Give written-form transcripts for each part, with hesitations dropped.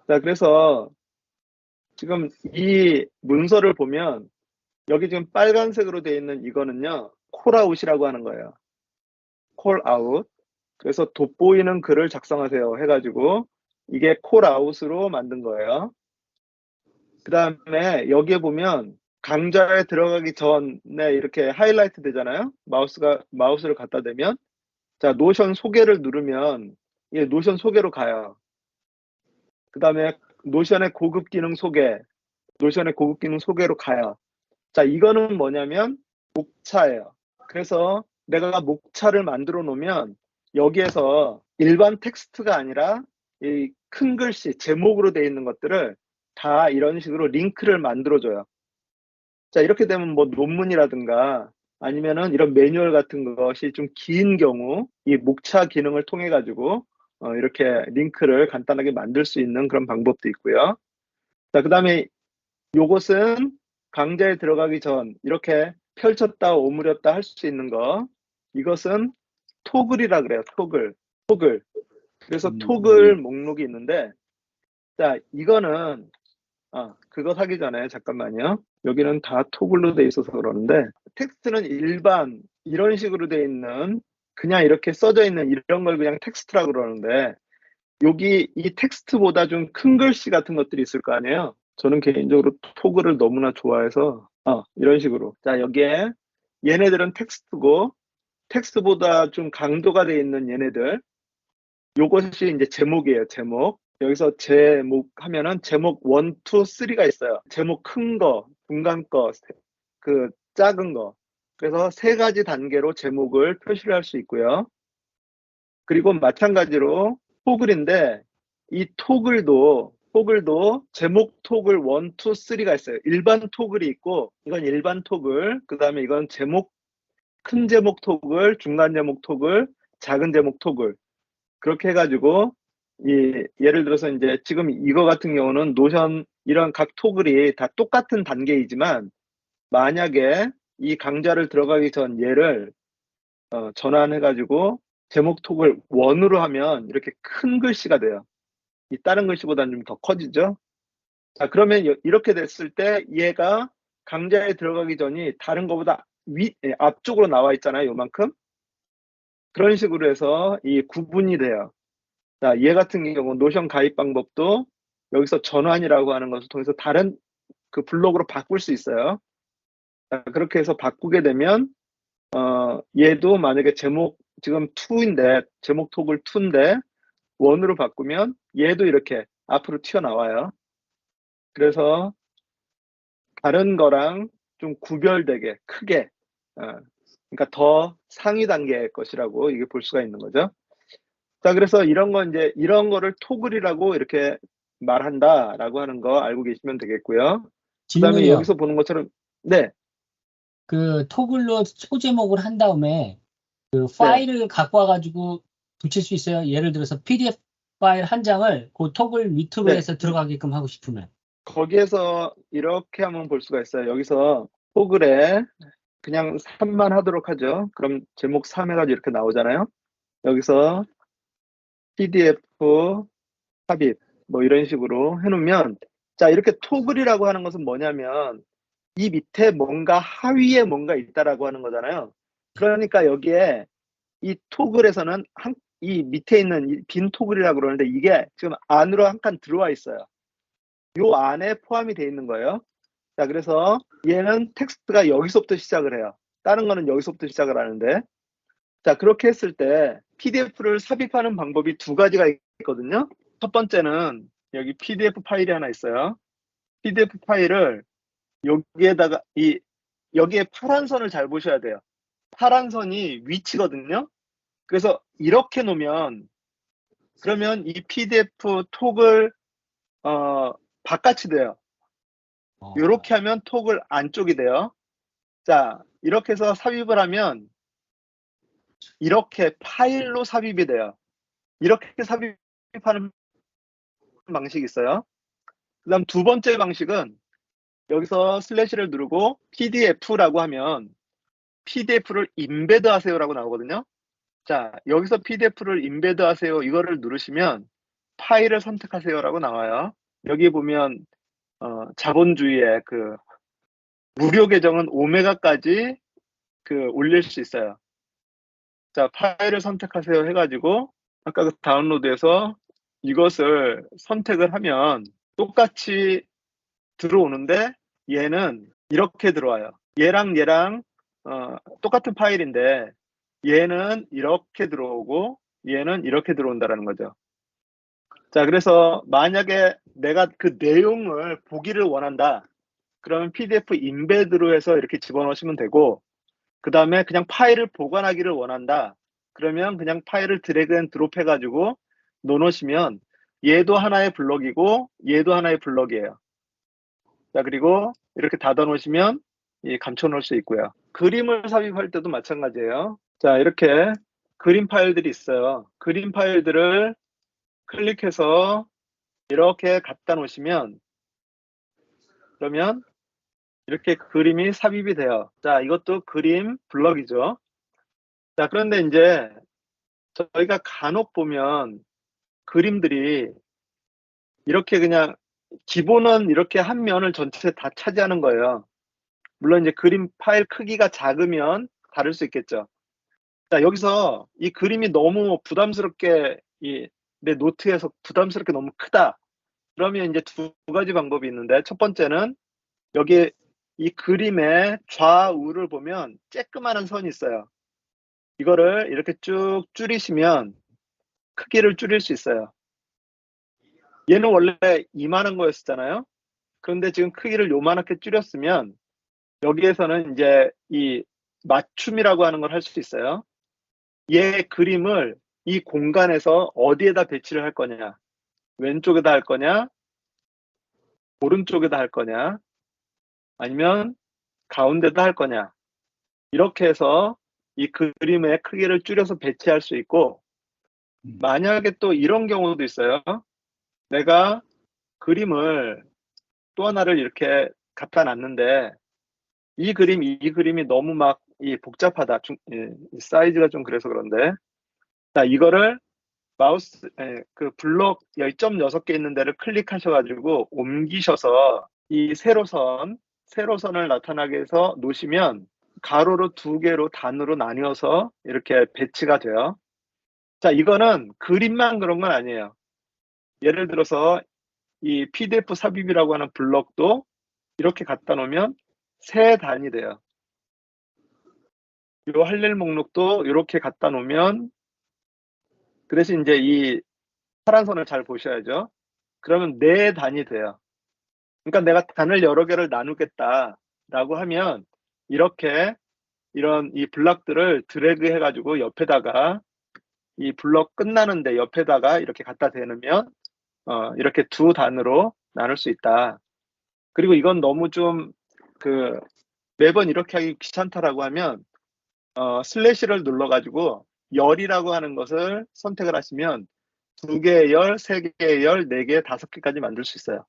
자, 그래서 지금 이 문서를 보면 여기 지금 빨간색으로 되어 있는 이거는요, 콜아웃이라고 하는 거예요. 콜아웃. 그래서 돋보이는 글을 작성하세요 해가지고 이게 콜아웃으로 만든 거예요. 그 다음에 여기에 보면 강좌에 들어가기 전에 이렇게 하이라이트 되잖아요. 마우스를 갖다 대면. 자, 노션 소개를 누르면 이 노션 소개로 가요. 그 다음에 노션의 고급 기능 소개, 노션의 고급 기능 소개로 가요. 자, 이거는 뭐냐면 목차예요. 그래서 내가 목차를 만들어 놓으면 여기에서 일반 텍스트가 아니라 이 큰 글씨, 제목으로 되어 있는 것들을 다 이런 식으로 링크를 만들어줘요. 자, 이렇게 되면 뭐 논문이라든가 아니면은 이런 매뉴얼 같은 것이 좀 긴 경우 이 목차 기능을 통해 가지고 이렇게 링크를 간단하게 만들 수 있는 그런 방법도 있고요. 자, 그 다음에 요것은 강좌에 들어가기 전 이렇게 펼쳤다 오므렸다 할 수 있는 거. 이것은 토글이라 그래요. 토글. 그래서 토글 네. 목록이 있는데, 자, 이거는 그거 하기 전에 잠깐만요. 여기는 다 토글로 돼 있어서 그러는데 텍스트는 일반 이런 식으로 돼 있는 그냥 이렇게 써져 있는 이런 걸 그냥 텍스트라고 그러는데 여기 이 텍스트보다 좀 큰 글씨 같은 것들이 있을 거 아니에요. 저는 개인적으로 토글을 너무나 좋아해서 이런 식으로 자 여기에 얘네들은 텍스트고 텍스트보다 좀 강도가 돼 있는 얘네들 요것이 이제 제목이에요. 제목. 여기서 제목 하면은 제목 1, 2, 3가 있어요. 제목 큰 거, 중간 거, 그 작은 거. 그래서 세 가지 단계로 제목을 표시를 할 수 있고요. 그리고 마찬가지로 토글인데 이 토글도 제목 토글 1, 2, 3가 있어요. 일반 토글이 있고 이건 일반 토글, 그 다음에 이건 제목 큰 제목 토글, 중간 제목 토글, 작은 제목 토글 그렇게 해가지고 예를 들어서 이제 지금 이거 같은 경우는 노션 이런 각 토글이 다 똑같은 단계이지만 만약에 이 강좌를 들어가기 전 얘를 전환해가지고 제목 톡을 원으로 하면 이렇게 큰 글씨가 돼요. 이 다른 글씨보다는 좀 더 커지죠. 자, 그러면 이렇게 됐을 때 얘가 강좌에 들어가기 전이 다른 것보다 앞쪽으로 나와 있잖아요. 요만큼. 그런 식으로 해서 이 구분이 돼요. 자, 얘 같은 경우 노션 가입 방법도 여기서 전환이라고 하는 것을 통해서 다른 그 블록으로 바꿀 수 있어요. 자, 그렇게 해서 바꾸게 되면 얘도 만약에 제목 지금 2인데 제목 톡을 2인데 원으로 바꾸면 얘도 이렇게 앞으로 튀어나와요. 그래서 다른 거랑 좀 구별되게 크게 그러니까 더 상위 단계의 것이라고 이게 볼 수가 있는 거죠. 자, 그래서 이런 거 이제 이런 거를 토글이라고 이렇게 말한다라고 하는 거 알고 계시면 되겠고요. 그다음에 질문이요. 여기서 보는 것처럼 네, 그 토글로 소제목을 한 다음에 그 네. 파일을 갖고 와가지고 붙일 수 있어요. 예를 들어서 PDF 파일 한 장을 그 토글 밑으로 네. 해서 들어가게끔 하고 싶으면. 거기에서 이렇게 한번 볼 수가 있어요. 여기서 토글에 그냥 3만 하도록 하죠. 그럼 제목 3 해가지고 이렇게 나오잖아요. 여기서 PDF 삽입 뭐 이런 식으로 해놓으면 자 이렇게 토글이라고 하는 것은 뭐냐면 이 밑에 뭔가 하위에 뭔가 있다라고 하는 거잖아요. 그러니까 여기에 이 토글에서는 이 밑에 있는 이 빈 토글이라고 그러는데 이게 지금 안으로 한 칸 들어와 있어요. 요 안에 포함이 되어 있는 거예요. 자, 그래서 얘는 텍스트가 여기서부터 시작을 해요. 다른 거는 여기서부터 시작을 하는데 자, 그렇게 했을 때 PDF를 삽입하는 방법이 두 가지가 있거든요. 첫 번째는 여기 PDF 파일이 하나 있어요. PDF 파일을 여기에다가 여기에 파란 선을 잘 보셔야 돼요. 파란 선이 위치거든요. 그래서 이렇게 놓으면 그러면 이 PDF 톡을 바깥이 돼요. 이렇게 하면 톡을 안쪽이 돼요. 자, 이렇게 해서 삽입을 하면 이렇게 파일로 삽입이 돼요. 이렇게 삽입하는 방식이 있어요. 그 다음 두 번째 방식은 여기서 슬래시를 누르고 PDF라고 하면 PDF를 임베드 하세요라고 나오거든요. 자, 여기서 PDF를 임베드 하세요 이거를 누르시면 파일을 선택하세요라고 나와요. 여기 보면 자본주의의 그 무료 계정은 오메가까지 올릴 수 있어요. 자, 파일을 선택하세요 해가지고 아까 그 다운로드에서 이것을 선택을 하면 똑같이 들어오는데 얘는 이렇게 들어와요. 얘랑 똑같은 파일인데 얘는 이렇게 들어오고 얘는 이렇게 들어온다라는 거죠. 자, 그래서 만약에 내가 그 내용을 보기를 원한다. 그러면 PDF 인베드로 해서 이렇게 집어넣으시면 되고, 그 다음에 그냥 파일을 보관하기를 원한다. 그러면 그냥 파일을 드래그 앤 드롭 해가지고 넣어놓으시면 얘도 하나의 블럭이고 얘도 하나의 블럭이에요. 자, 그리고 이렇게 닫아놓으시면 감춰놓을 수 있고요. 그림을 삽입할 때도 마찬가지예요. 자, 이렇게 그림 파일들이 있어요. 그림 파일들을 클릭해서 이렇게 갖다 놓으시면 그러면 이렇게 그림이 삽입이 돼요. 자, 이것도 그림 블럭이죠. 자, 그런데 이제 저희가 간혹 보면 그림들이 이렇게 그냥 기본은 이렇게 한 면을 전체 다 차지하는 거예요. 물론 이제 그림 파일 크기가 작으면 다를 수 있겠죠. 자, 여기서 이 그림이 너무 부담스럽게 내 노트에서 부담스럽게 너무 크다. 그러면 이제 두 가지 방법이 있는데 첫 번째는 여기 이 그림의 좌우를 보면 쬐끄마한 선이 있어요. 이거를 이렇게 쭉 줄이시면 크기를 줄일 수 있어요. 얘는 원래 이만한 거였잖아요. 그런데 지금 크기를 요만하게 줄였으면 여기에서는 이제 이 맞춤이라고 하는 걸 할 수 있어요. 얘 그림을 이 공간에서 어디에다 배치를 할 거냐, 왼쪽에다 할 거냐, 오른쪽에다 할 거냐, 아니면 가운데다 할 거냐, 이렇게 해서 이 그림의 크기를 줄여서 배치할 수 있고, 만약에 또 이런 경우도 있어요. 내가 그림을 또 하나를 이렇게 갖다 놨는데 이 그림이 너무 막 복잡하다. 사이즈가 좀 그래서 그런데. 자, 이거를 마우스, 그 블록 10.6개 있는 데를 클릭하셔가지고 옮기셔서 이 세로선을 나타나게 해서 놓으시면 가로로 2개로 단으로 나뉘어서 이렇게 배치가 돼요. 자, 이거는 그림만 그런 건 아니에요. 예를 들어서 이 PDF 삽입이라고 하는 블럭도 이렇게 갖다 놓으면 세 단이 돼요. 이 할 일 목록도 이렇게 갖다 놓으면 그 대신 이제 이 파란 선을 잘 보셔야죠. 그러면 네 단이 돼요. 그러니까 내가 단을 여러 개를 나누겠다라고 하면 이렇게 이런 이 블럭들을 드래그 해가지고 옆에다가 이 블럭 끝나는데 옆에다가 이렇게 갖다 대놓으면 이렇게 두 단으로 나눌 수 있다. 그리고 이건 너무 좀 매번 이렇게 하기 귀찮다라고 하면 슬래시를 눌러가지고 열이라고 하는 것을 선택을 하시면 2개의 열, 3개의 열, 4개, 5개까지 만들 수 있어요.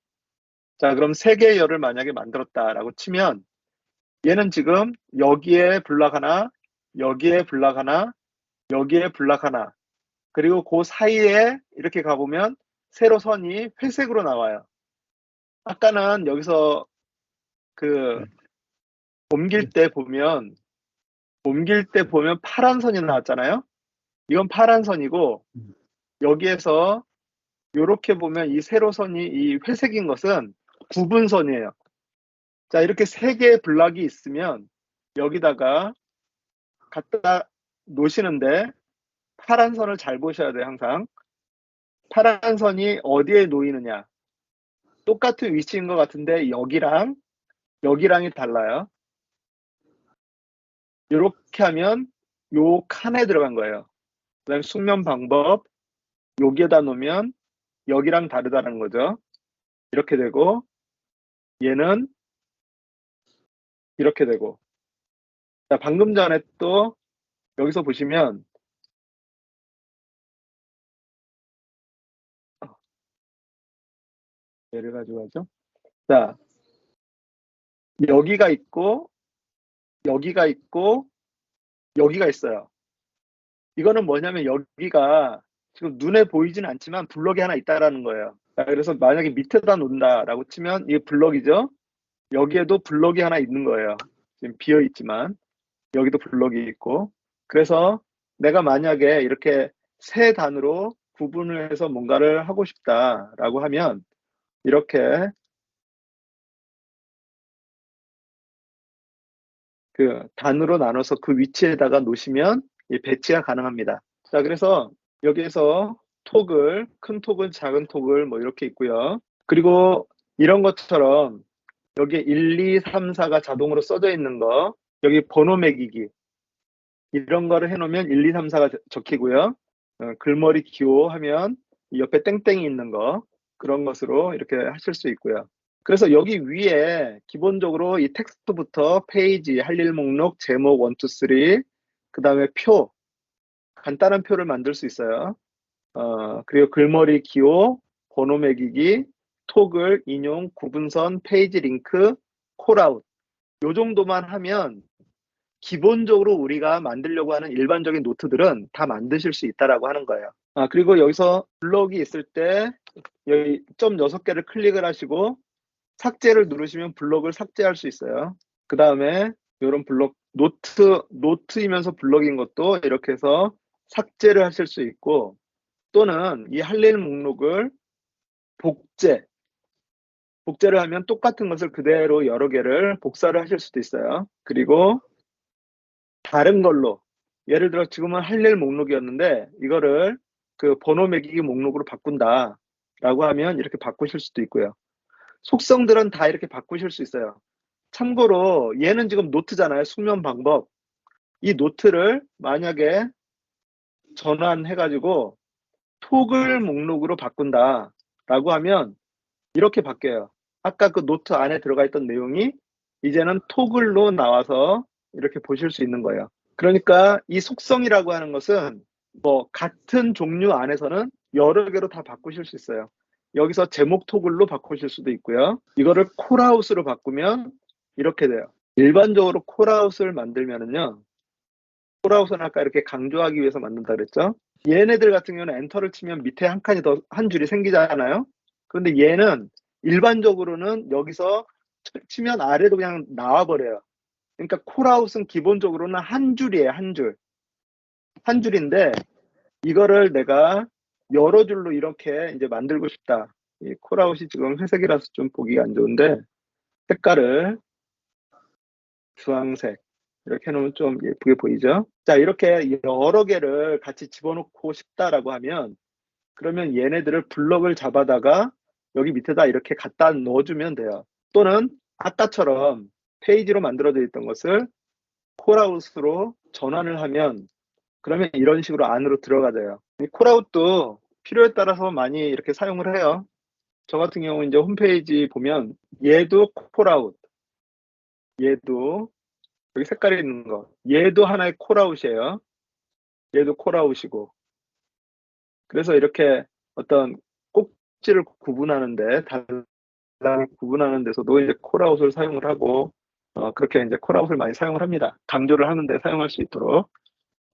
자, 그럼 3개의 열을 만약에 만들었다라고 치면 얘는 지금 여기에 블락 하나, 여기에 블락 하나, 여기에 블락 하나, 그리고 그 사이에 이렇게 가보면 세로선이 회색으로 나와요. 아까는 여기서 옮길 때 보면 파란 선이 나왔잖아요. 이건 파란 선이고 여기에서 이렇게 보면 이 세로선이 이 회색인 것은 구분선이에요. 자, 이렇게 3개의 블락이 있으면 여기다가 갖다 놓으시는데 파란 선을 잘 보셔야 돼요. 항상 파란 선이 어디에 놓이느냐, 똑같은 위치인 것 같은데 여기랑이 달라요. 이렇게 하면 요 칸에 들어간 거예요. 그 다음에 숙면 방법, 여기에다 놓으면 여기랑 다르다는 거죠. 이렇게 되고 얘는 이렇게 되고. 자, 방금 전에 또 여기서 보시면 얘를 가지고 하죠. 자, 여기가 있고 여기가 있고 여기가 있어요. 이거는 뭐냐면 여기가 지금 눈에 보이지는 않지만 블럭이 하나 있다라는 거예요. 자, 그래서 만약에 밑에다 놓는다라고 치면 이게 블럭이죠. 여기에도 블럭이 하나 있는 거예요. 지금 비어 있지만 여기도 블럭이 있고. 그래서 내가 만약에 이렇게 세 단으로 구분을 해서 뭔가를 하고 싶다라고 하면 이렇게 그 단으로 나눠서 그 위치에다가 놓으시면 이 배치가 가능합니다. 자, 그래서 여기에서 톡을, 큰 톡은 작은 톡을 뭐 이렇게 있고요. 그리고 이런 것처럼 여기 1, 2, 3, 4가 자동으로 써져 있는 거, 여기 번호 매기기 이런 거를 해놓으면 1, 2, 3, 4가 적히고요. 글머리 기호하면 옆에 땡땡이 있는 거 그런 것으로 이렇게 하실 수 있고요. 그래서 여기 위에 기본적으로 이 텍스트부터 페이지, 할 일 목록, 제목 1, 2, 3, 그 다음에 표, 간단한 표를 만들 수 있어요. 그리고 글머리 기호, 번호 매기기, 톡글, 인용, 구분선, 페이지 링크, 콜아웃 요 정도만 하면 기본적으로 우리가 만들려고 하는 일반적인 노트들은 다 만드실 수 있다라고 하는 거예요. 그리고 여기서 블럭이 있을 때 여기 점 6개를 클릭을 하시고 삭제를 누르시면 블럭을 삭제할 수 있어요. 그 다음에 이런 블럭, 노트이면서 블럭인 것도 이렇게 해서 삭제를 하실 수 있고 또는 이 할 일 목록을 복제를 하면 똑같은 것을 그대로 여러 개를 복사를 하실 수도 있어요. 그리고 다른 걸로 예를 들어 지금은 할 일 목록이었는데 이거를 그 번호 매기기 목록으로 바꾼다 라고 하면 이렇게 바꾸실 수도 있고요. 속성들은 다 이렇게 바꾸실 수 있어요. 참고로 얘는 지금 노트잖아요. 숙면 방법. 이 노트를 만약에 전환해가지고 톡을 목록으로 바꾼다 라고 하면 이렇게 바뀌어요. 아까 그 노트 안에 들어가 있던 내용이 이제는 톡글로 나와서 이렇게 보실 수 있는 거예요. 그러니까 이 속성이라고 하는 것은 뭐 같은 종류 안에서는 여러 개로 다 바꾸실 수 있어요. 여기서 제목 토글로 바꾸실 수도 있고요. 이거를 콜아웃으로 바꾸면 이렇게 돼요. 일반적으로 콜아웃을 만들면은요. 콜아웃은 아까 이렇게 강조하기 위해서 만든다 그랬죠. 얘네들 같은 경우는 엔터를 치면 밑에 한 칸이 더 한 줄이 생기잖아요. 그런데 얘는 일반적으로는 여기서 치면 아래로 그냥 나와버려요. 그러니까 콜아웃은 기본적으로는 한 줄이에요. 한 줄. 한 줄인데 이거를 내가 여러 줄로 이렇게 이제 만들고 싶다. 이 콜아웃이 지금 회색이라서 좀 보기가 안 좋은데 색깔을 주황색 이렇게 해놓으면 좀 예쁘게 보이죠? 자, 이렇게 여러 개를 같이 집어넣고 싶다라고 하면 그러면 얘네들을 블럭을 잡아다가 여기 밑에다 이렇게 갖다 넣어주면 돼요. 또는 아까처럼 페이지로 만들어져 있던 것을 콜아웃으로 전환을 하면 그러면 이런 식으로 안으로 들어가져요. 이 콜아웃도 필요에 따라서 많이 이렇게 사용을 해요. 저 같은 경우 이제 홈페이지 보면 얘도 콜아웃, 얘도 여기 색깔이 있는 거, 얘도 하나의 콜아웃이에요. 얘도 콜아웃이고. 그래서 이렇게 어떤 꼭지를 구분하는데 달랑이 구분하는 데서도 이제 콜아웃을 사용을 하고 그렇게 이제 콜아웃을 많이 사용을 합니다. 강조를 하는데 사용할 수 있도록.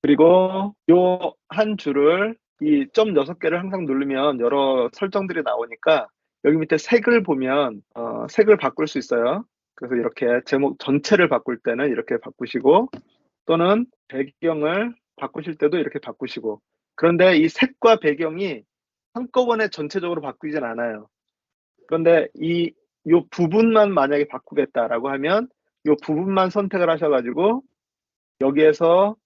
그리고 요 한 줄을 이 점 6개를 항상 누르면 여러 설정들이 나오니까 여기 밑에 색을 보면 색을 바꿀 수 있어요. 그래서 이렇게 제목 전체를 바꿀 때는 이렇게 바꾸시고 또는 배경을 바꾸실 때도 이렇게 바꾸시고 그런데 이 색과 배경이 한꺼번에 전체적으로 바뀌진 않아요. 그런데 요 부분만 만약에 바꾸겠다라고 하면 요 부분만 선택을 하셔가지고 여기에서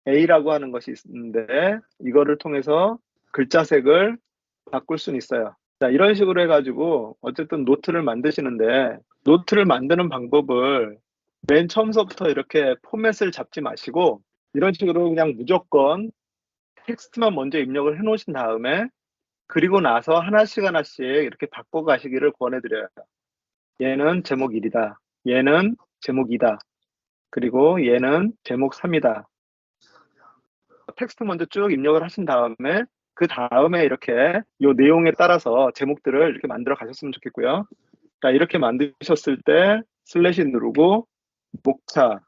A라고 하는 것이 있는데 이거를 통해서 글자색을 바꿀 수는 있어요. 자, 이런 식으로 해가지고 어쨌든 노트를 만드시는데 노트를 만드는 방법을 맨 처음서부터 이렇게 포맷을 잡지 마시고 이런 식으로 그냥 무조건 텍스트만 먼저 입력을 해 놓으신 다음에 그리고 나서 하나씩 이렇게 바꿔 가시기를 권해드려요. 얘는 제목 1이다. 얘는 제목 2다. 그리고 얘는 제목 3이다. 텍스트 먼저 쭉 입력을 하신 다음에 그 다음에 이렇게 요 내용에 따라서 제목들을 이렇게 만들어 가셨으면 좋겠고요. 자, 이렇게 만드셨을 때 슬래시 누르고 목차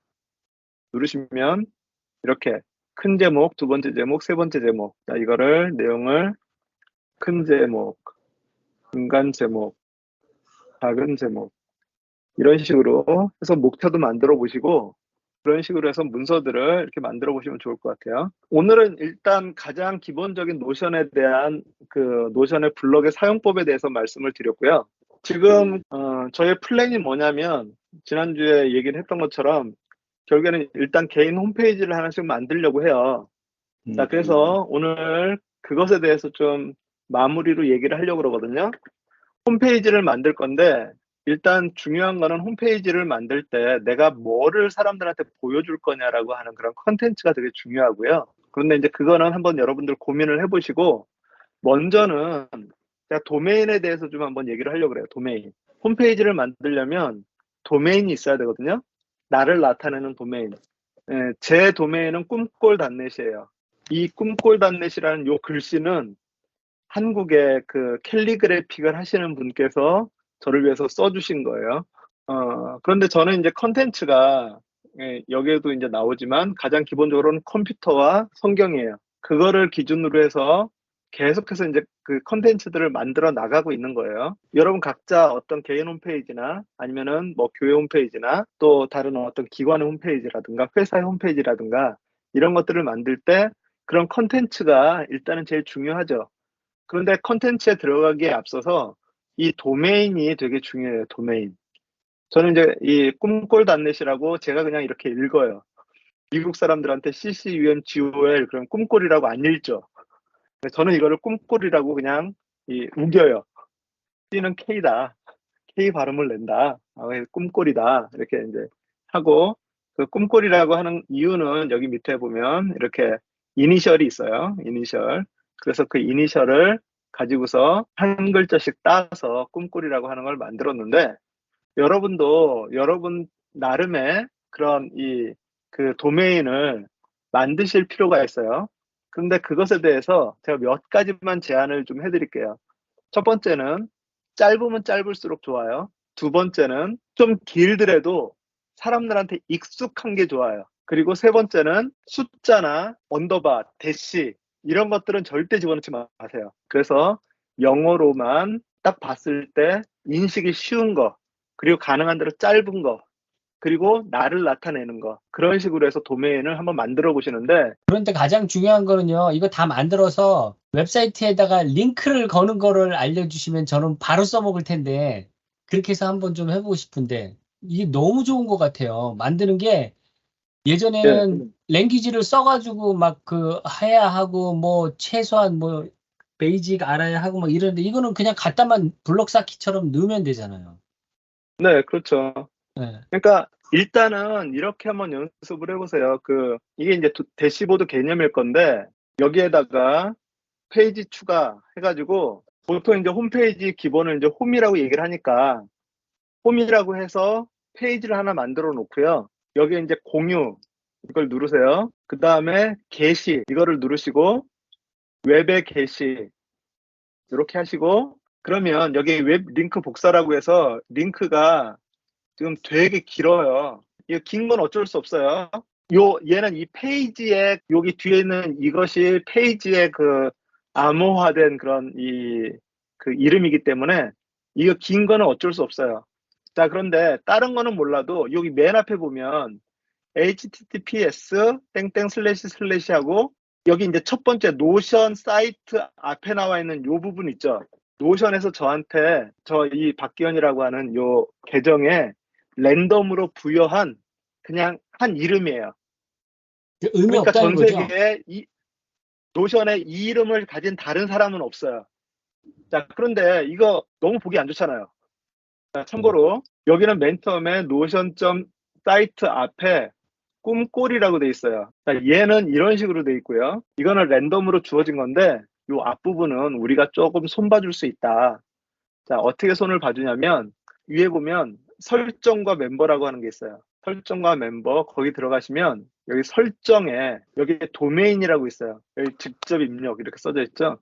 누르시면 이렇게 큰 제목, 두 번째 제목, 세 번째 제목. 자, 이거를 내용을 큰 제목, 중간 제목, 작은 제목 이런 식으로 해서 목표도 만들어 보시고 그런 식으로 해서 문서들을 이렇게 만들어 보시면 좋을 것 같아요. 오늘은 일단 가장 기본적인 노션에 대한 그 노션의 블럭의 사용법에 대해서 말씀을 드렸고요. 지금 저의 플랜이 뭐냐면 지난주에 얘기를 했던 것처럼 결국에는 일단 개인 홈페이지를 하나씩 만들려고 해요. 자, 그래서 오늘 그것에 대해서 좀 마무리로 얘기를 하려고 그러거든요. 홈페이지를 만들 건데 일단 중요한 거는 홈페이지를 만들 때 내가 뭐를 사람들한테 보여줄 거냐라고 하는 그런 컨텐츠가 되게 중요하고요. 그런데 이제 그거는 한번 여러분들 고민을 해보시고 먼저는 제가 도메인에 대해서 좀 한번 얘기를 하려고 그래요. 도메인. 홈페이지를 만들려면 도메인이 있어야 되거든요. 나를 나타내는 도메인. 예, 제 도메인은 꿈꼴닷넷이에요. 이 꿈꼴닷넷이라는 요 글씨는 한국의 그 캘리그래픽을 하시는 분께서 저를 위해서 써주신 거예요. 그런데 저는 이제 컨텐츠가 여기에도 이제 나오지만 가장 기본적으로는 컴퓨터와 성경이에요. 그거를 기준으로 해서 계속해서 이제 그 컨텐츠들을 만들어 나가고 있는 거예요. 여러분 각자 어떤 개인 홈페이지나 아니면은 뭐 교회 홈페이지나 또 다른 어떤 기관의 홈페이지라든가 회사의 홈페이지라든가 이런 것들을 만들 때 그런 컨텐츠가 일단은 제일 중요하죠. 그런데 컨텐츠에 들어가기에 앞서서 이 도메인이 되게 중요해요. 도메인. 저는 이제 이 꿈꼴닷넷이라고 제가 그냥 이렇게 읽어요. 미국 사람들한테 CCUMGOL 그럼 꿈꼴이라고 안 읽죠. 저는 이거를 꿈꼴이라고 그냥 우겨요. C는 K다. K 발음을 낸다. 꿈꼴이다. 이렇게 이제 하고 그 꿈꼴이라고 하는 이유는 여기 밑에 보면 이렇게 이니셜이 있어요. 이니셜. 그래서 그 이니셜을 가지고서 한 글자씩 따서 꿈꼴이라고 하는 걸 만들었는데 여러분도 여러분 나름의 그런 그 도메인을 만드실 필요가 있어요. 그런데 그것에 대해서 제가 몇 가지만 제안을 좀 해드릴게요. 첫 번째는 짧으면 짧을수록 좋아요. 두 번째는 좀 길더라도 사람들한테 익숙한 게 좋아요. 그리고 세 번째는 숫자나 언더바, 대시 이런 것들은 절대 집어넣지 마세요. 그래서 영어로만 딱 봤을 때 인식이 쉬운 거, 그리고 가능한 대로 짧은 거, 그리고 나를 나타내는 거 그런 식으로 해서 도메인을 한번 만들어 보시는데 그런데 가장 중요한 거는요, 이거 다 만들어서 웹사이트에다가 링크를 거는 거를 알려주시면 저는 바로 써먹을 텐데, 그렇게 해서 한번 좀 해보고 싶은데, 이게 너무 좋은 것 같아요. 만드는 게 예, 예전에는 랭귀지를 써가지고 막 그 해야 하고, 뭐 최소한 뭐 베이직 알아야 하고 막 이러는데, 이거는 그냥 갖다만 블록 쌓기처럼 넣으면 되잖아요. 네, 그렇죠. 네. 그러니까 일단은 이렇게 한번 연습을 해보세요. 이게 이제 대시보드 개념일 건데 여기에다가 페이지 추가 해가지고 보통 이제 홈페이지 기본을 이제 홈이라고 얘기를 하니까 홈이라고 해서 페이지를 하나 만들어 놓고요. 여기에 이제 공유 이걸 누르세요. 그 다음에 게시 이거를 누르시고 웹의 게시 이렇게 하시고 그러면 여기 웹 링크 복사라고 해서 링크가 지금 되게 길어요. 이거 긴 건 어쩔 수 없어요. 얘는 이 페이지에, 여기 뒤에 있는 이것이 페이지의 그 암호화된 그런 그 이름이기 때문에 이거 긴 거는 어쩔 수 없어요. 자, 그런데 다른 거는 몰라도 여기 맨 앞에 보면 https 땡땡 슬래시 슬래시 하고 여기 이제 첫 번째 노션 사이트 앞에 나와 있는 요 부분 있죠. 노션에서 저한테 이 박기현이라고 하는 요 계정에 랜덤으로 부여한 그냥 한 이름이에요. 의미 그러니까 없다는 전 거죠. 세계에 노션에 이 이름을 가진 다른 사람은 없어요. 자, 그런데 이거 너무 보기 안 좋잖아요. 자, 참고로 여기는 맨 처음에 노션 사이트 앞에 꿈꼴이라고 돼 있어요. 자, 얘는 이런 식으로 돼 있고요. 이거는 랜덤으로 주어진 건데 이 앞부분은 우리가 조금 손봐줄 수 있다. 자, 어떻게 손을 봐주냐면 위에 보면 설정과 멤버라고 하는 게 있어요. 설정과 멤버 거기 들어가시면 여기 설정에 여기 도메인이라고 있어요. 여기 직접 입력 이렇게 써져 있죠.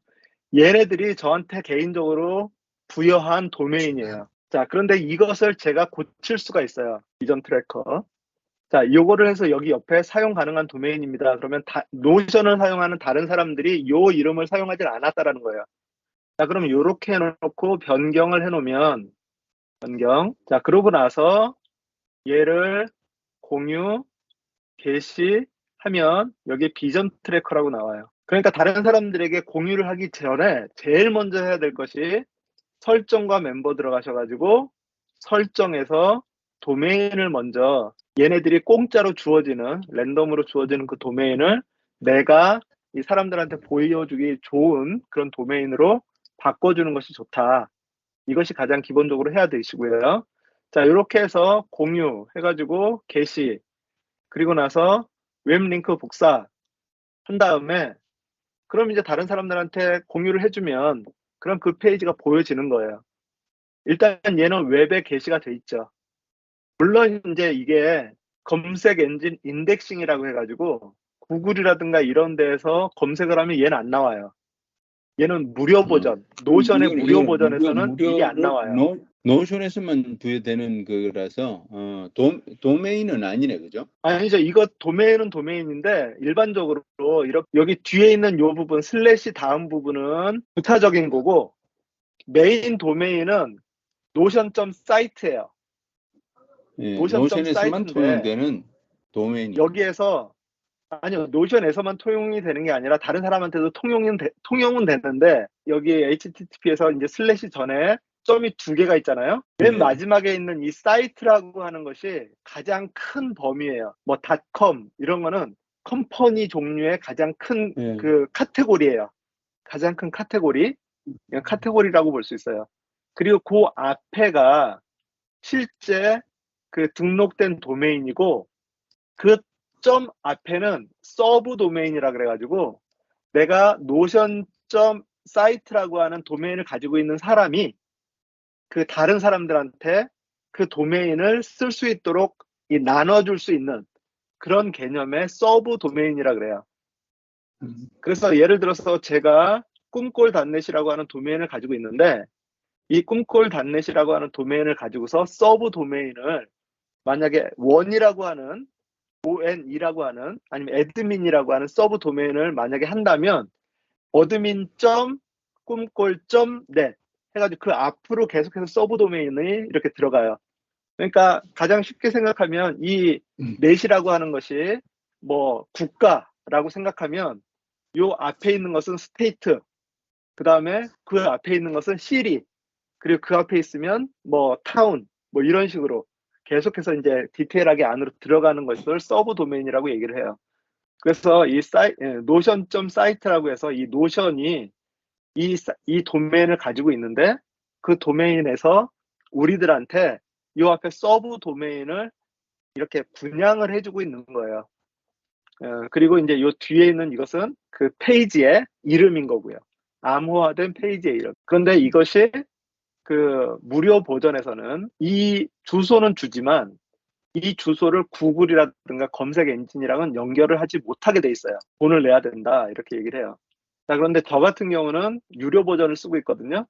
얘네들이 저한테 개인적으로 부여한 도메인이에요. 자, 그런데 이것을 제가 고칠 수가 있어요. 이전 트래커. 자, 요거를 해서 여기 옆에 사용 가능한 도메인입니다. 그러면 노션을 사용하는 다른 사람들이 요 이름을 사용하지 않았다라는 거예요. 자, 그럼 요렇게 해놓고 변경을 해놓으면, 자, 그러고 나서 얘를 공유, 게시하면 여기 비전 트래커라고 나와요. 그러니까 다른 사람들에게 공유를 하기 전에 제일 먼저 해야 될 것이 설정과 멤버 들어가셔가지고 설정에서 도메인을 먼저 얘네들이 공짜로 주어지는 랜덤으로 주어지는 그 도메인을 내가 이 사람들한테 보여주기 좋은 그런 도메인으로 바꿔주는 것이 좋다. 이것이 가장 기본적으로 해야 되시고요. 자, 이렇게 해서 공유 해가지고 게시 그리고 나서 웹링크 복사 한 다음에 그럼 이제 다른 사람들한테 공유를 해주면 그럼 그 페이지가 보여지는 거예요. 일단 얘는 웹에 게시가 돼 있죠. 물론 이제 이게 검색 엔진 인덱싱이라고 해가지고 구글이라든가 이런 데에서 검색을 하면 얘는 안 나와요. 얘는 무료 버전, 노션의 무료 버전에서는 이게 안 나와요. 노션에서만 부여되는 거라서 도메인은 아니네, 그죠? 아니죠. 이거 도메인은 도메인인데 일반적으로 이렇게 여기 뒤에 있는 요 부분 슬래시 다음 부분은 부차적인 거고 메인 도메인은 노션.사이트예요. 예, 노션.사이트인데 노션에서만 통용되는 도메인이. 여기에서 아니요, 노션에서만 통용이 되는 게 아니라 다른 사람한테도 통용은 되는데 여기 HTTP에서 이제 슬래시 전에 점이 두 개가 있잖아요. 맨 네. 마지막에 있는 이 사이트라고 하는 것이 가장 큰 범위예요. 뭐 닷컴 이런 거는 컴퍼니 종류의 가장 큰 네. 그 카테고리예요. 가장 큰 카테고리, 카테고리라고 볼 수 있어요. 그리고 그 앞에가 실제 그 등록된 도메인이고 그 점 앞에는 서브 도메인이라 그래가지고 내가 노션.사이트라고 하는 도메인을 가지고 있는 사람이 그 다른 사람들한테 그 도메인을 쓸 수 있도록 나눠줄 수 있는 그런 개념의 서브 도메인이라 그래요. 그래서 예를 들어서 제가 꿈꼴닷넷이라고 하는 도메인을 가지고 있는데 이 꿈꼴닷넷이라고 하는 도메인을 가지고서 서브 도메인을 만약에 원이라고 하는 on이라고 하는 아니면 admin이라고 하는 서브 도메인을 만약에 한다면 admin.꿈꼴.net 해가지고 그 앞으로 계속해서 서브 도메인이 이렇게 들어가요. 그러니까 가장 쉽게 생각하면 이 넷이라고 하는 것이 뭐 국가라고 생각하면 요 앞에 있는 것은 스테이트, 그 다음에 그 앞에 있는 것은 시리, 그리고 그 앞에 있으면 뭐 타운, 뭐 이런 식으로 계속해서 이제 디테일하게 안으로 들어가는 것을 서브 도메인이라고 얘기를 해요. 그래서 이 노션.사이트라고 해서 이 노션이 이 도메인을 가지고 있는데 그 도메인에서 우리들한테 이 앞에 서브 도메인을 이렇게 분양을 해주고 있는 거예요. 그리고 이제 이 뒤에 있는 이것은 그 페이지의 이름인 거고요. 암호화된 페이지의 이름. 그런데 이것이 그 무료 버전에서는 이 주소는 주지만 이 주소를 구글이라든가 검색 엔진이랑은 연결을 하지 못하게 돼 있어요. 돈을 내야 된다 이렇게 얘기를 해요. 자, 그런데 저 같은 경우는 유료 버전을 쓰고 있거든요.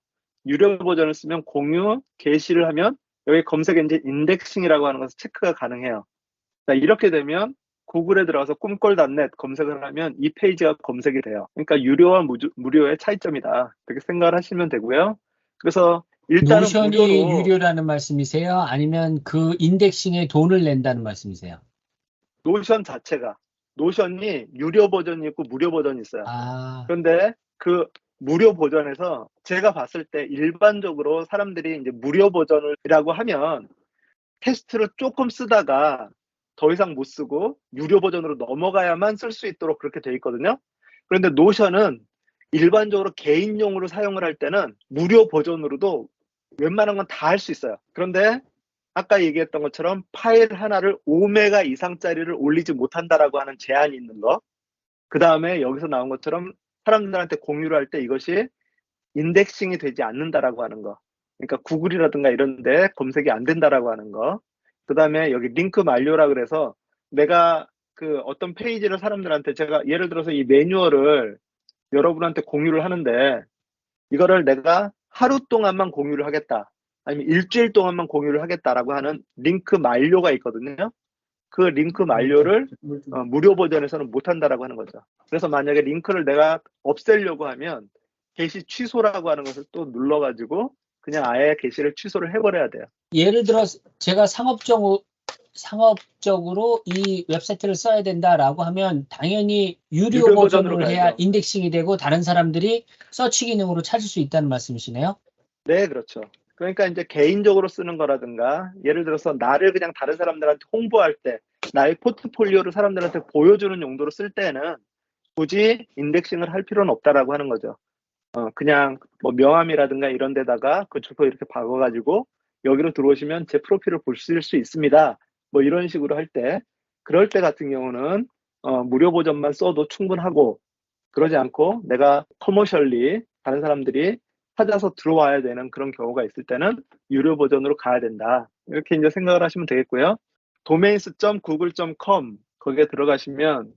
유료 버전을 쓰면 공유, 게시를 하면 여기 검색 엔진 인덱싱이라고 하는 것을 체크가 가능해요. 자, 이렇게 되면 구글에 들어가서 꿈꼴닷넷 검색을 하면 이 페이지가 검색이 돼요. 그러니까 유료와 무료의 차이점이다. 그렇게 생각을 하시면 되고요. 그래서 일단은 노션이 무료로 유료라는 말씀이세요? 아니면 그 인덱싱에 돈을 낸다는 말씀이세요? 노션 자체가 노션이 유료 버전이 있고 무료 버전이 있어요. 아, 그런데 그 무료 버전에서 제가 봤을 때 일반적으로 사람들이 이제 무료 버전이라고 하면 테스트를 조금 쓰다가 더 이상 못 쓰고 유료 버전으로 넘어가야만 쓸 수 있도록 그렇게 돼 있거든요. 그런데 노션은 일반적으로 개인용으로 사용을 할 때는 무료 버전으로도 웬만한 건 다 할 수 있어요. 그런데 아까 얘기했던 것처럼 파일 하나를 5메가 이상짜리를 올리지 못한다라고 하는 제한이 있는 거. 그 다음에 여기서 나온 것처럼 사람들한테 공유를 할 때 이것이 인덱싱이 되지 않는다라고 하는 거. 그러니까 구글이라든가 이런 데 검색이 안 된다라고 하는 거. 그 다음에 여기 링크 만료라 그래서 내가 그 어떤 페이지를 사람들한테 제가 예를 들어서 이 매뉴얼을 여러분한테 공유를 하는데 이거를 내가 하루 동안만 공유를 하겠다. 아니면 일주일 동안만 공유를 하겠다라고 하는 링크 만료가 있거든요. 그 링크 만료를 무료 버전에서는 못한다라고 하는 거죠. 그래서 만약에 링크를 내가 없애려고 하면 게시 취소라고 하는 것을 또 눌러가지고 그냥 아예 게시를 취소를 해버려야 돼요. 예를 들어 제가 상업적으로 이 웹사이트를 써야 된다라고 하면 당연히 유료 유료 버전으로 버전을 해야 가야죠. 인덱싱이 되고 다른 사람들이 서치 기능으로 찾을 수 있다는 말씀이시네요. 네, 그렇죠. 그러니까 이제 개인적으로 쓰는 거라든가 예를 들어서 나를 그냥 다른 사람들한테 홍보할 때 나의 포트폴리오를 사람들한테 보여주는 용도로 쓸 때는 굳이 인덱싱을 할 필요는 없다라고 하는 거죠. 그냥 뭐 명함이라든가 이런 데다가 그 주소 이렇게 박아가지고 여기로 들어오시면 제 프로필을 보실 수 있습니다. 뭐 이런 식으로 할 때, 그럴 때 같은 경우는 무료 버전만 써도 충분하고, 그러지 않고 내가 커머셜리 다른 사람들이 찾아서 들어와야 되는 그런 경우가 있을 때는 유료 버전으로 가야 된다. 이렇게 이제 생각을 하시면 되겠고요. domains.google.com 거기에 들어가시면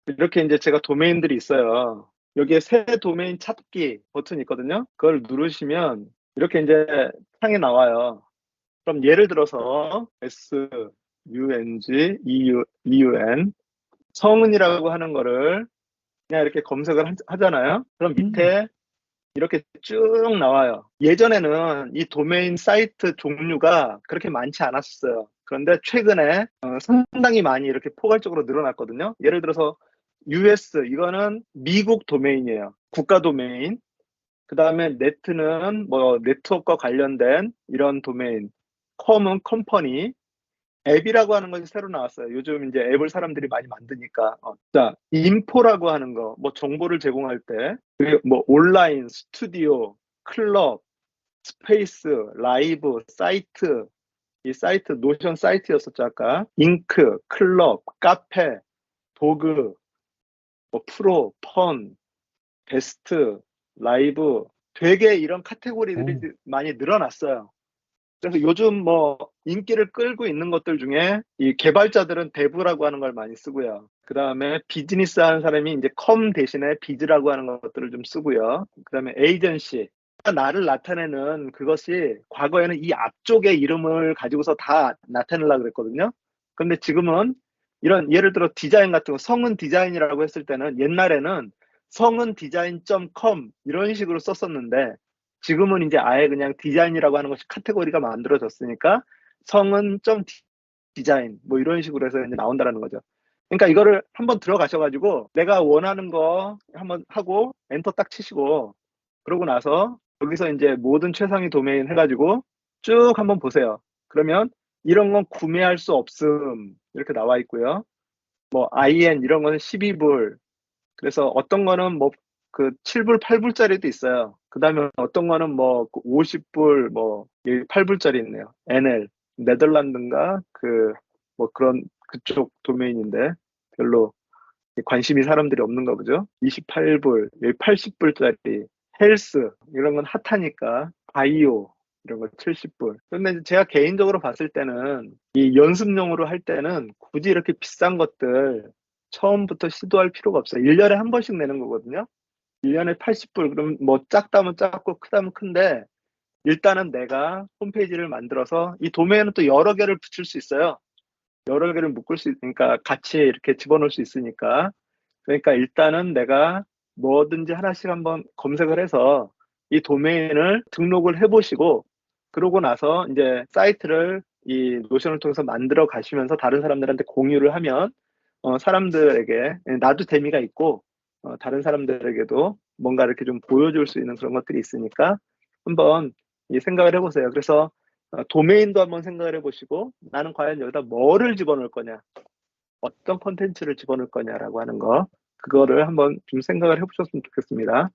이렇게 이제 제가 도메인들이 있어요. 여기에 새 도메인 찾기 버튼이 있거든요. 그걸 누르시면 이렇게 이제 창이 나와요. 그럼 예를 들어서 SUNG 성은이라고 하는 거를 그냥 이렇게 검색을 하잖아요. 그럼 밑에 이렇게 쭉 나와요. 예전에는 이 도메인 사이트 종류가 그렇게 많지 않았어요. 그런데 최근에 상당히 많이 이렇게 포괄적으로 늘어났거든요. 예를 들어서 US 이거는 미국 도메인이에요. 국가 도메인. 그 다음에 네트는 뭐 네트워크와 관련된 이런 도메인. 컴은 컴퍼니. 앱이라고 하는 것이 새로 나왔어요. 요즘 이제 앱을 사람들이 많이 만드니까. 자, 인포라고 하는 거, 뭐 정보를 제공할 때, 그리고 뭐 온라인, 스튜디오, 클럽, 스페이스, 라이브, 사이트, 이 사이트, 노션 사이트였었죠, 아까. 잉크, 클럽, 카페, 도그, 뭐 프로, 펀, 베스트, 라이브, 되게 이런 카테고리들이 많이 늘어났어요. 그래서 요즘 뭐 인기를 끌고 있는 것들 중에 이 개발자들은 dev라고 하는 걸 많이 쓰고요. 그 다음에 비즈니스 하는 사람이 이제 com 대신에 biz라고 하는 것들을 좀 쓰고요. 그 다음에 에이전시. 나를 나타내는 그것이 과거에는 이 앞쪽의 이름을 가지고서 다 나타내려고 그랬거든요. 근데 지금은 이런 예를 들어 디자인 같은 거 성은 디자인이라고 했을 때는 옛날에는 성은 디자인.com 이런 식으로 썼었는데 지금은 이제 아예 그냥 디자인이라고 하는 것이 카테고리가 만들어졌으니까 성은 점 디자인 뭐 이런 식으로 해서 이제 나온다라는 거죠. 그러니까 이거를 한번 들어가셔가지고 내가 원하는 거 한번 하고 엔터 딱 치시고 그러고 나서 여기서 이제 모든 최상위 도메인 해가지고 쭉 한번 보세요. 그러면 이런 건 구매할 수 없음 이렇게 나와 있고요. 뭐 IN 이런 거는 12불. 그래서 어떤 거는 뭐 그 7불, 8불짜리도 있어요. 그 다음에 어떤 거는 뭐 50불, 뭐 8불짜리 있네요. NL, 네덜란드인가? 뭐 그런 그쪽 도메인인데 별로 관심이 사람들이 없는가 보죠. 28불, 80불짜리, 헬스, 이런 건 핫하니까, 바이오, 이런 거 70불. 근데 제가 개인적으로 봤을 때는 이 연습용으로 할 때는 굳이 이렇게 비싼 것들 처음부터 시도할 필요가 없어요. 1년에 한 번씩 내는 거거든요. 1년에 80불, 그럼 뭐 작다면 작고 크다면 큰데, 일단은 내가 홈페이지를 만들어서 이 도메인은 또 여러 개를 붙일 수 있어요. 여러 개를 묶을 수 있으니까 같이 이렇게 집어넣을 수 있으니까. 그러니까 일단은 내가 뭐든지 하나씩 한번 검색을 해서 이 도메인을 등록을 해보시고, 그러고 나서 이제 사이트를 이 노션을 통해서 만들어 가시면서 다른 사람들한테 공유를 하면, 사람들에게 나도 재미가 있고, 다른 사람들에게도 뭔가 이렇게 좀 보여줄 수 있는 그런 것들이 있으니까 한번 이 생각을 해보세요. 그래서 도메인도 한번 생각을 해보시고 나는 과연 여기다 뭐를 집어넣을 거냐, 어떤 콘텐츠를 집어넣을 거냐라고 하는 거, 그거를 한번 좀 생각을 해보셨으면 좋겠습니다.